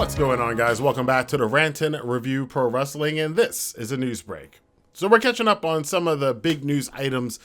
What's going on, guys? Welcome back to the Rantin Review Pro Wrestling, and this is a news break. So we're catching up on some of the big news items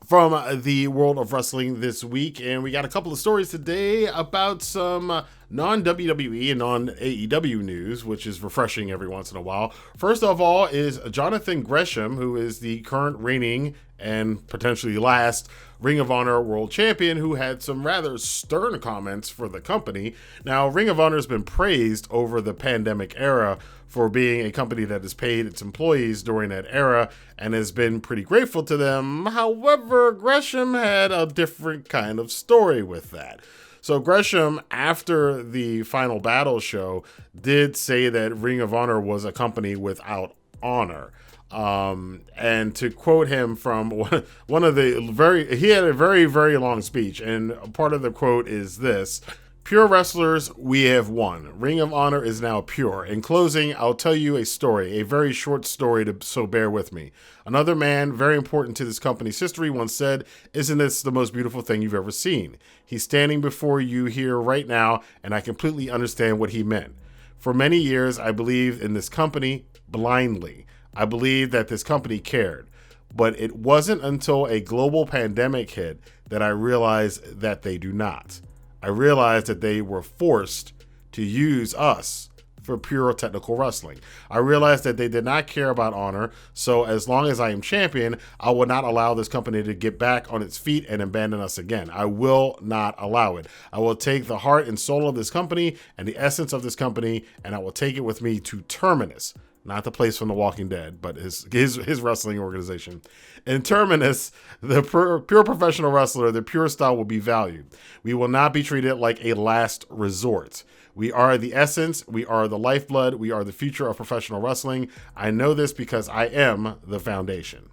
from the world of wrestling this week, and we got a couple of stories today about some non-WWE and non-AEW news, which is refreshing every once in a while. First of all is Jonathan Gresham, who is the current reigning and potentially last Ring of Honor World Champion, who had some rather stern comments for the company. Now, Ring of Honor has been praised over the pandemic era for being a company that has paid its employees during that era and has been pretty grateful to them. However, Gresham had a different kind of story with that. So Gresham, after the Final Battle show, did say that Ring of Honor was a company without honor. And to quote him from one of the he had a very, very long speech, and part of the quote is this: "Pure wrestlers, we have won. Ring of Honor is now pure. In closing, I'll tell you a story, a very short story, so bear with me. Another man, very important to this company's history, once said, 'Isn't this the most beautiful thing you've ever seen?' He's standing before you here right now, and I completely understand what he meant. For many years, I believed in this company blindly. I believed that this company cared. But it wasn't until a global pandemic hit that I realized that they do not. I realized that they were forced to use us for pure technical wrestling. I realized that they did not care about honor, so as long as I am champion, I will not allow this company to get back on its feet and abandon us again. I will not allow it. I will take the heart and soul of this company and the essence of this company, and I will take it with me to Terminus." Not the place from The Walking Dead, but his wrestling organization. In Terminus, the pure professional wrestler, the pure style will be valued. We will not be treated like a last resort. We are the essence. We are the lifeblood. We are the future of professional wrestling. I know this because I am the foundation.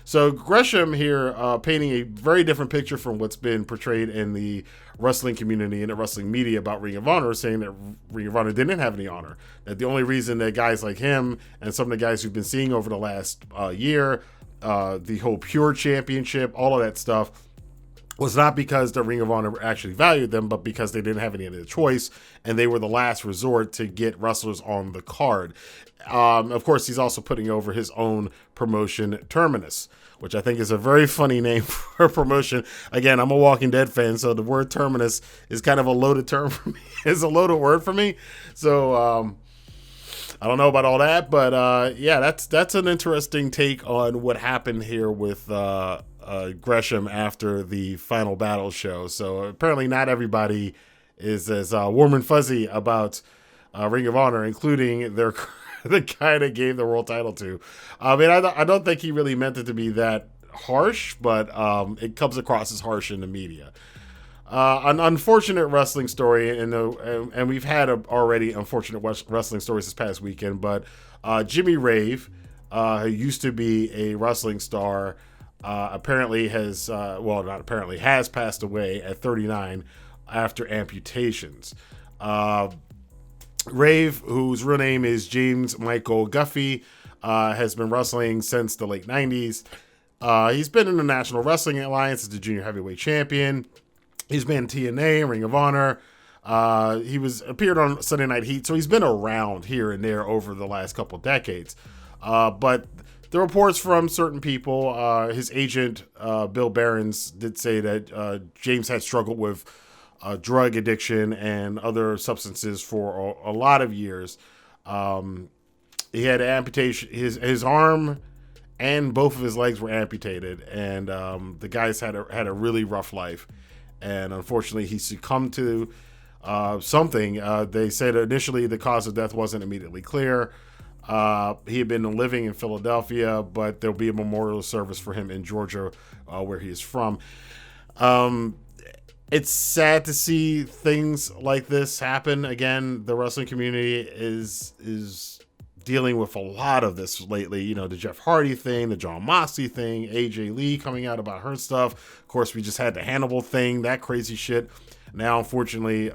So Gresham here painting a very different picture from what's been portrayed in the wrestling community and the wrestling media about Ring of Honor, saying that Ring of Honor didn't have any honor. That the only reason that guys like him and some of the guys who've been seeing over the last year, the whole Pure Championship, all of that stuff, was not because the Ring of Honor actually valued them, but because they didn't have any other choice, and they were the last resort to get wrestlers on the card. Of course, he's also putting over his own promotion, Terminus, which I think is a very funny name for a promotion. Again, I'm a Walking Dead fan, so the word Terminus is kind of a loaded term for me. It's a loaded word for me. So I don't know about all that, but yeah, that's an interesting take on what happened here with Gresham after the Final Battle show. So apparently not everybody is as warm and fuzzy about Ring of Honor, including the guy that gave the world title to. I mean, I don't think he really meant it to be that harsh, but it comes across as harsh in the media. An unfortunate wrestling story, and we've had already unfortunate wrestling stories this past weekend, but Jimmy Rave, who used to be a wrestling star, apparently has passed away at 39 after amputations. Rave, whose real name is James Michael Guffey, has been wrestling since the late 90s. He's been in the National Wrestling Alliance as the junior heavyweight champion. He's been in TNA, Ring of Honor. He appeared on Sunday Night Heat, so he's been around here and there over the last couple decades. But the reports from certain people, his agent, Bill Behrens, did say that James had struggled with drug addiction and other substances for a lot of years. He had amputation. His arm and both of his legs were amputated, and the guys had a really rough life. And unfortunately, he succumbed to something. They said initially the cause of death wasn't immediately clear. He had been living in Philadelphia, but there'll be a memorial service for him in Georgia, where he is from. It's sad to see things like this happen. Again, the wrestling community is dealing with a lot of this lately. You know, the Jeff Hardy thing, the Jon Moxley thing, AJ Lee coming out about her stuff. Of course, we just had the Hannibal thing, that crazy shit. Now, unfortunately,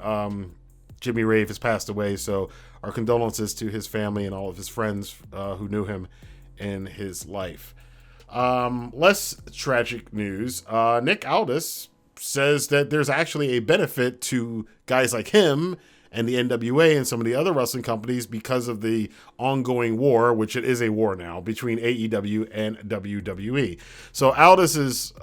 Jimmy Rave has passed away, so our condolences to his family and all of his friends who knew him in his life. Less tragic news. Nick Aldis says that there's actually a benefit to guys like him and the NWA and some of the other wrestling companies because of the ongoing war, which it is a war now, between AEW and WWE. So Aldis's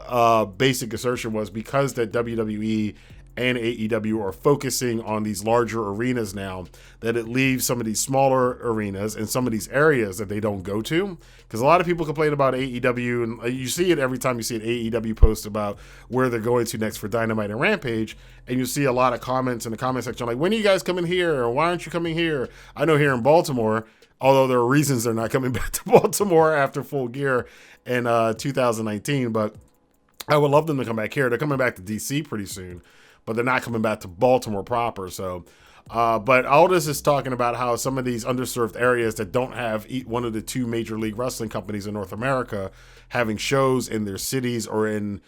basic assertion was because that WWE and AEW are focusing on these larger arenas now, that it leaves some of these smaller arenas and some of these areas that they don't go to. Because a lot of people complain about AEW, and you see it every time you see an AEW post about where they're going to next for Dynamite and Rampage, and you see a lot of comments in the comment section like, when are you guys coming here? Or why aren't you coming here? I know here in Baltimore, although there are reasons they're not coming back to Baltimore after Full Gear in 2019, but I would love them to come back here. They're coming back to DC pretty soon, but they're not coming back to Baltimore proper. So, but Aldis is talking about how some of these underserved areas that don't have one of the two major league wrestling companies in North America having shows in their cities or in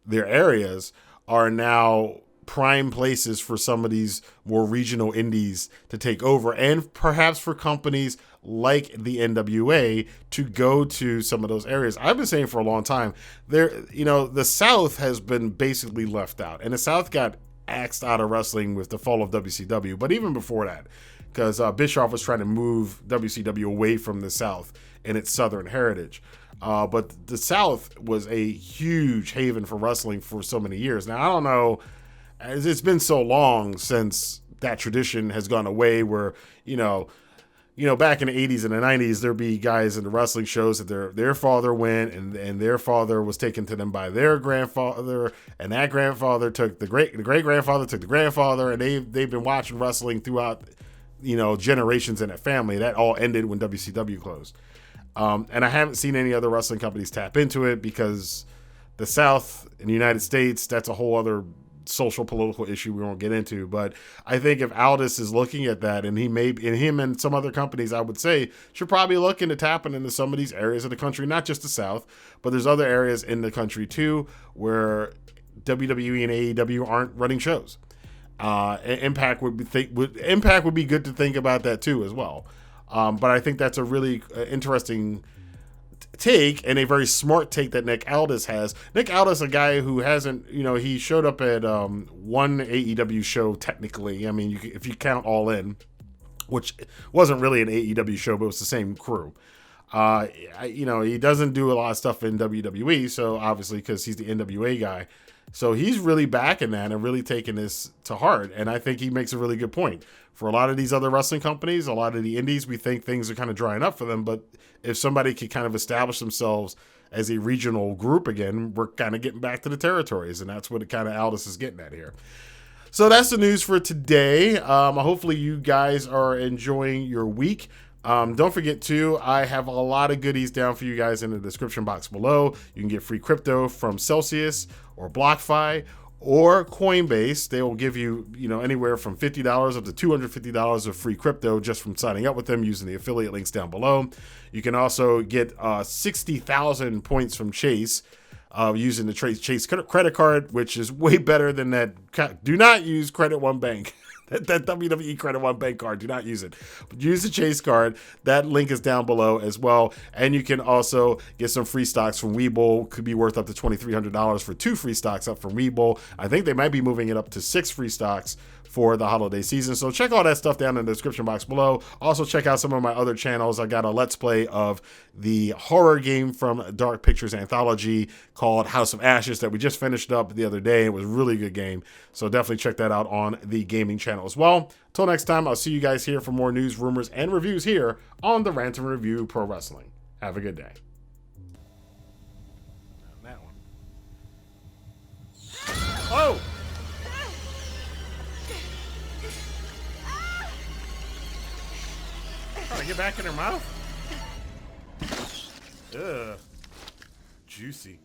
their areas are now prime places for some of these more regional indies to take over, and perhaps for companies like the NWA to go to some of those areas. I've been saying for a long time, the South has been basically left out, and the South got axed out of wrestling with the fall of WCW. But even before that, because Bischoff was trying to move WCW away from the South and its Southern heritage. But the South was a huge haven for wrestling for so many years. Now, I don't know, it's been so long since that tradition has gone away where, back in the 80s and the 90s, there'd be guys in the wrestling shows that their father went and their father was taken to them by their grandfather, and that grandfather took the great-grandfather took the grandfather, and they've been watching wrestling throughout, generations in that family. That all ended when WCW closed. And I haven't seen any other wrestling companies tap into it because the South in the United States, that's a whole other social political issue we won't get into. But I think if Aldis is looking at that, and him and some other companies, I would say, should probably look into tapping into some of these areas of the country, not just the South, but there's other areas in the country too where WWE and AEW aren't running shows. Impact would be good to think about that too as well. But I think that's a really interesting take, and a very smart take that Nick Aldis has. Nick Aldis, a guy who hasn't, he showed up at one AEW show technically. I mean, if you count All In, which wasn't really an AEW show, but it was the same crew. He doesn't do a lot of stuff in WWE, so obviously because he's the NWA guy. So he's really backing that and really taking this to heart. And I think he makes a really good point. For a lot of these other wrestling companies, a lot of the indies, we think things are kind of drying up for them. But if somebody could kind of establish themselves as a regional group again, we're kind of getting back to the territories. And that's what kind of Aldis is getting at here. So that's the news for today. Hopefully you guys are enjoying your week. Don't forget too, I have a lot of goodies down for you guys in the description box below. You can get free crypto from Celsius or BlockFi or Coinbase. They will give you, anywhere from $50 up to $250 of free crypto just from signing up with them using the affiliate links down below. You can also get 60,000 points from Chase using the Chase credit card, which is way better than that. Do not use Credit One Bank. That WWE Credit One Bank card, do not use it. But use the Chase card. That link is down below as well. And you can also get some free stocks from Webull. Could be worth up to $2,300 for 2 free stocks up from Webull. I think they might be moving it up to 6 free stocks for the holiday season. So check all that stuff down in the description box below. Also check out some of my other channels. I got a Let's Play of the horror game from Dark Pictures Anthology called House of Ashes that we just finished up the other day. It was a really good game. So definitely check that out on the gaming channel as well. Till next time, I'll see you guys here for more news, rumors, and reviews here on the Rant and Review Pro Wrestling. Have a good day. That one. Oh! Trying to get back in her mouth? Ugh. Juicy.